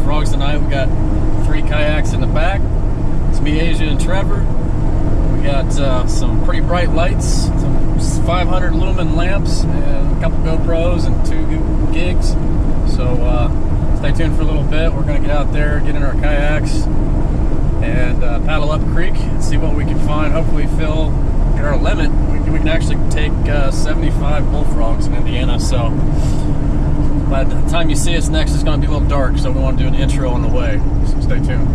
Frogs tonight. We got 3 kayaks in the back. It's me, Asia, and Trevor. We got some pretty bright lights, some 500 lumen lamps, and a couple GoPros and 2 gigs. So stay tuned for a little bit. We're going to get out there, get in our kayaks, and paddle up creek and see what we can find. Hopefully fill at our limit. We can actually take 75 bullfrogs in Indiana. So by the time you see us next, it's going to be a little dark, so we want to do an intro on the way. So stay tuned.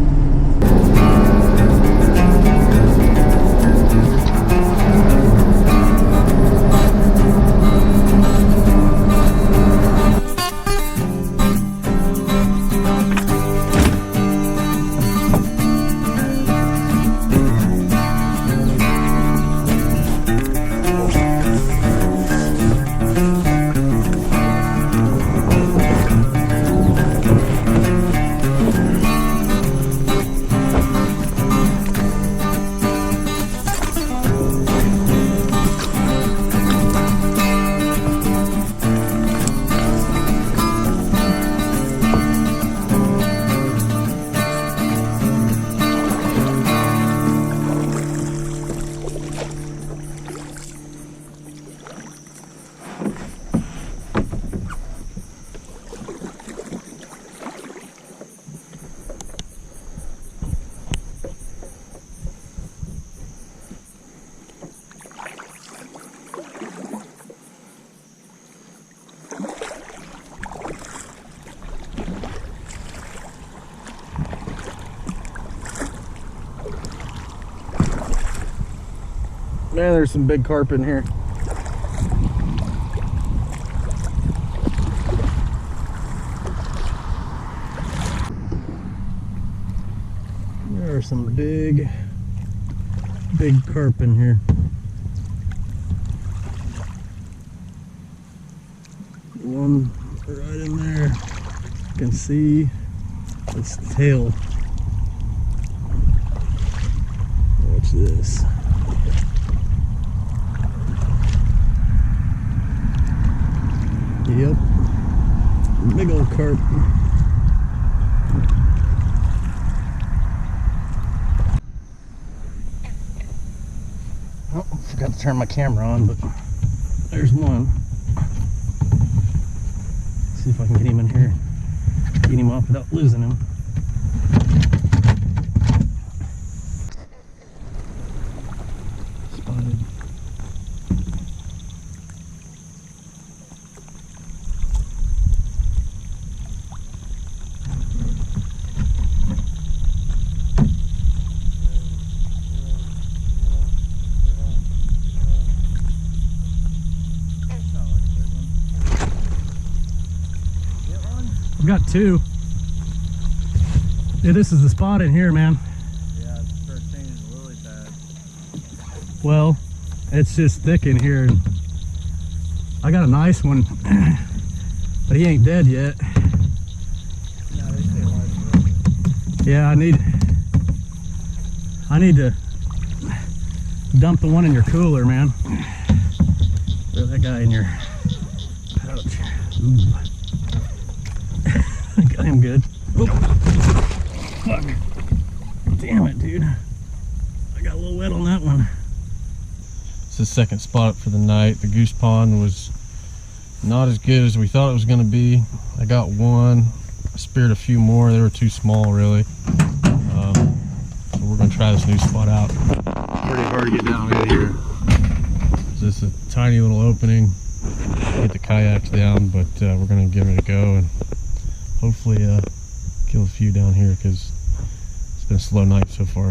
Man, there's some big carp in here. There are some big carp in here. One right in there. You can see its tail. Watch this. Yep, big old carp. Oh, forgot to turn my camera on, but there's one. See if I can get him in here, get him off without losing him. Spotted. I've got 2. Yeah, this is the spot in here, man. Yeah, it's started changing really fast. Well, it's just thick in here. And I got a nice one, but he ain't dead yet. No, they stay alive. Yeah, I need to dump the one in your cooler, man. Throw that guy in your pouch. Ooh. Got him good. Oh, fuck. Damn it, dude. I got a little wet on that one. It's the second spot for the night. The goose pond was not as good as we thought it was going to be. I got one. I speared a few more. They were too small, really. So we're going to try this new spot out. Pretty hard to get down in here. It's just a tiny little opening. Get the kayaks down, but we're going to give it a go and hopefully kill a few down here because it's been a slow night so far.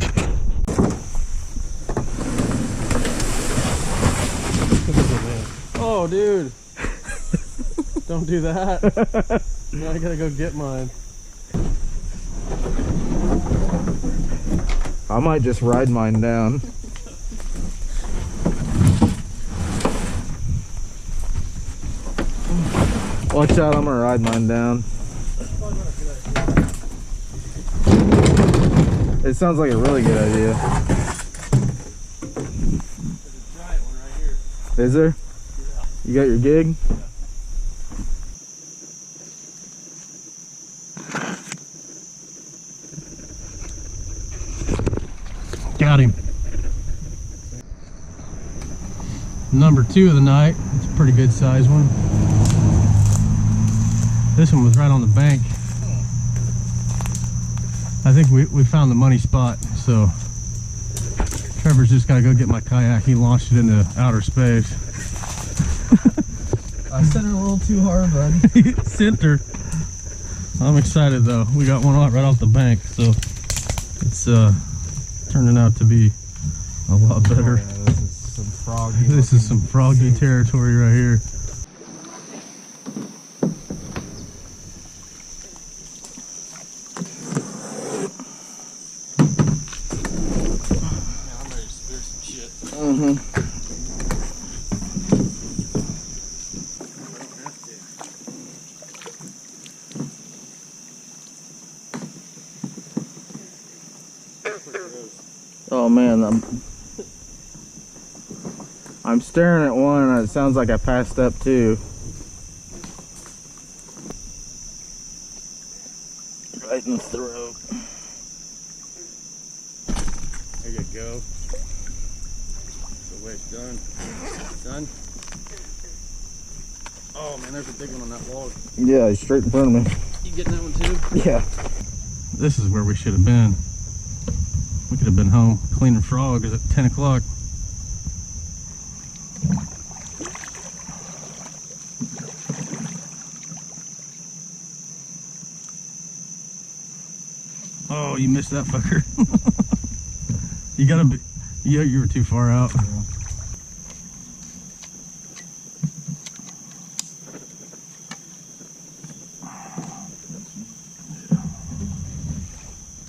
Oh, dude. Don't do that. Now I gotta go get mine. I might just ride mine down. Watch out, I'm gonna ride mine down. It sounds like a really good idea. There's a giant one right here. Is there? Yeah. You got your gig? Yeah. Got him. Number 2 of the night. It's a pretty good size one. This one was right on the bank. I think we found the money spot, so Trevor's just got to go get my kayak. He launched it into outer space. I sent her a little too hard, buddy. Sent her. I'm excited though. We got one right off the bank, so it's turning out to be a lot better. Oh, yeah, this is some froggy. This is some froggy territory right here. I'm ready to spear some shit. Oh man, I'm staring at one and it sounds like I passed up 2. Right in the throat. There you go. The way it's done. Done. Oh man, there's a big one on that log. Yeah, he's straight in front of me. You getting that one too? Yeah. This is where we should have been. We could have been home cleaning frogs at 10 o'clock. Oh, you missed that fucker. You gotta be, yeah, you were too far out. Yeah.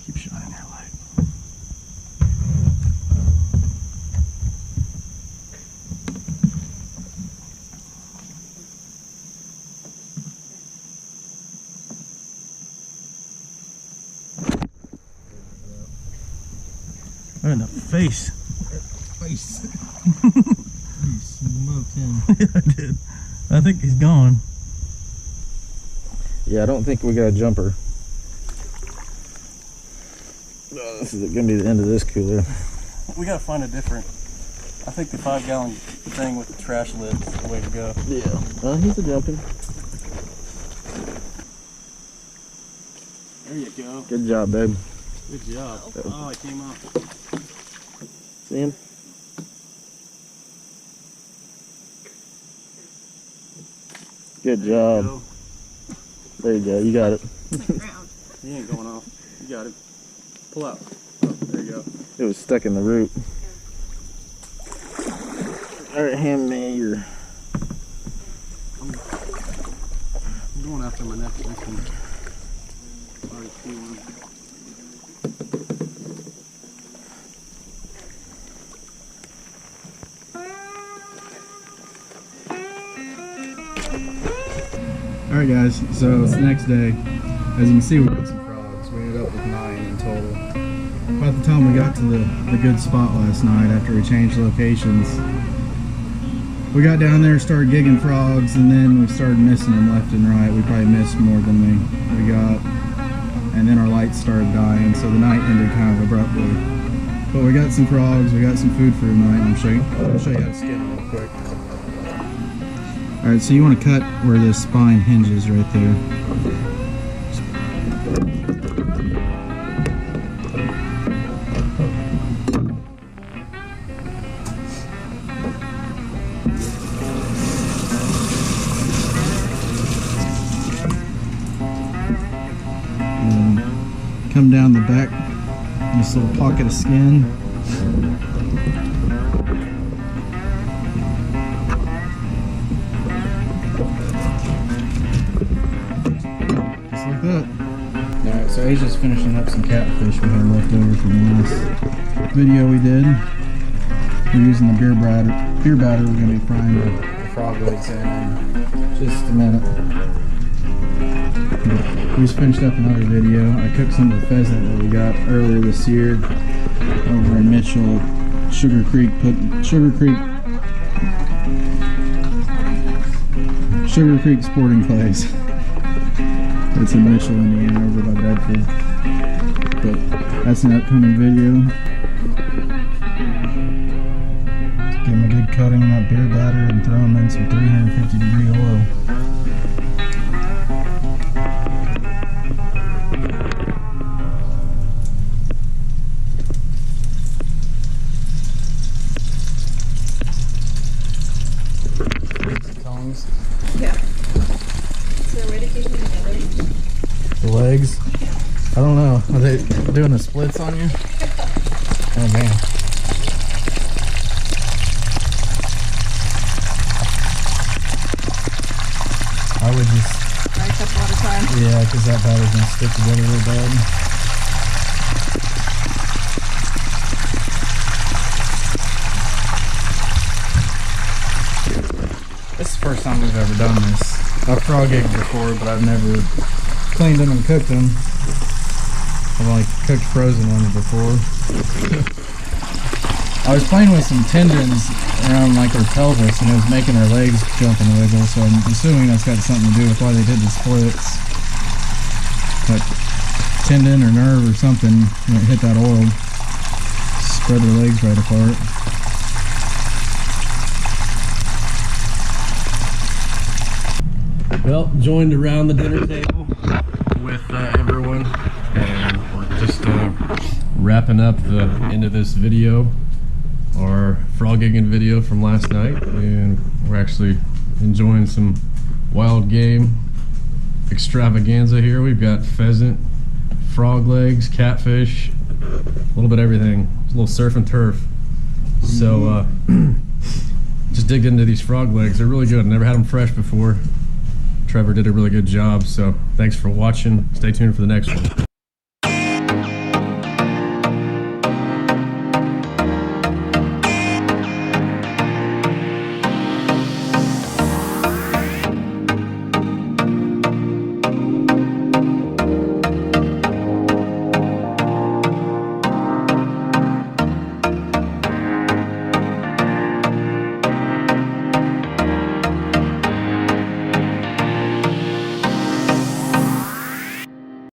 Keep shining your light. Right in the face. Face. You smoked him. Yeah, I did. I think he's gone. Yeah, I don't think we got a jumper. Oh, this is gonna be the end of this cooler. We gotta find a different. I think the 5-gallon thing with the trash lid is the way to go. Yeah. Well, he's a jumping. There you go. Good job, babe. Good job. Oh, it came off. See him? Good job. There you go. You got it. He ain't going off. You got it. Pull out. Oh, there you go. It was stuck in the root. Alright, hand me your... I'm going after my next one. Already see one. Alright guys, so it's the next day. As you can see, we got some frogs. We ended up with 9 in total. By the time we got to the good spot last night, after we changed locations, we got down there, started gigging frogs, and then we started missing them left and right. We probably missed more than we got. And then our lights started dying, so the night ended kind of abruptly. But we got some frogs, we got some food for the night. I'll show you how to skin them real quick. Alright, so you want to cut where the spine hinges right there. And come down the back, this little pocket of skin. Alright, so Asia's finishing up some catfish we had left over from the last video we did. We're using the beer batter. We're going to be frying the frog legs in just a minute. But we just finished up another video. I cooked some of the pheasant that we got earlier this year over in Mitchell, Sugar Creek Sporting Clays. It's in Mitchell, Indiana, over by Bedford. But that's an upcoming video. coating that beer bladder and throw them in some 350-degree oil. Tongs. Yeah. So where did you put the legs? The legs? I don't know. Are they doing the splits on you? Oh man. I would just... Right, a couple at a time. Yeah, because that batter's going to stick together real bad. This is the first time we've ever done this. I've frog egged before, but I've never cleaned them and cooked them. I've only cooked frozen ones before. I was playing with some tendons around like their pelvis, and it was making their legs jump and wiggle, so I'm assuming that's got something to do with why they did the splits. But tendon or nerve or something, when it hit that oil, spread their legs right apart. Well, joined around the dinner table with everyone, and we're just wrapping up the end of this video, our frog gigging video from last night, and we're actually enjoying some wild game extravaganza here. We've got pheasant, frog legs, catfish, a little bit of everything. It's a little surf and turf. So just digged into these frog legs. They're really good. Never had them fresh before. Trevor did a really good job, so thanks for watching. Stay tuned for the next one.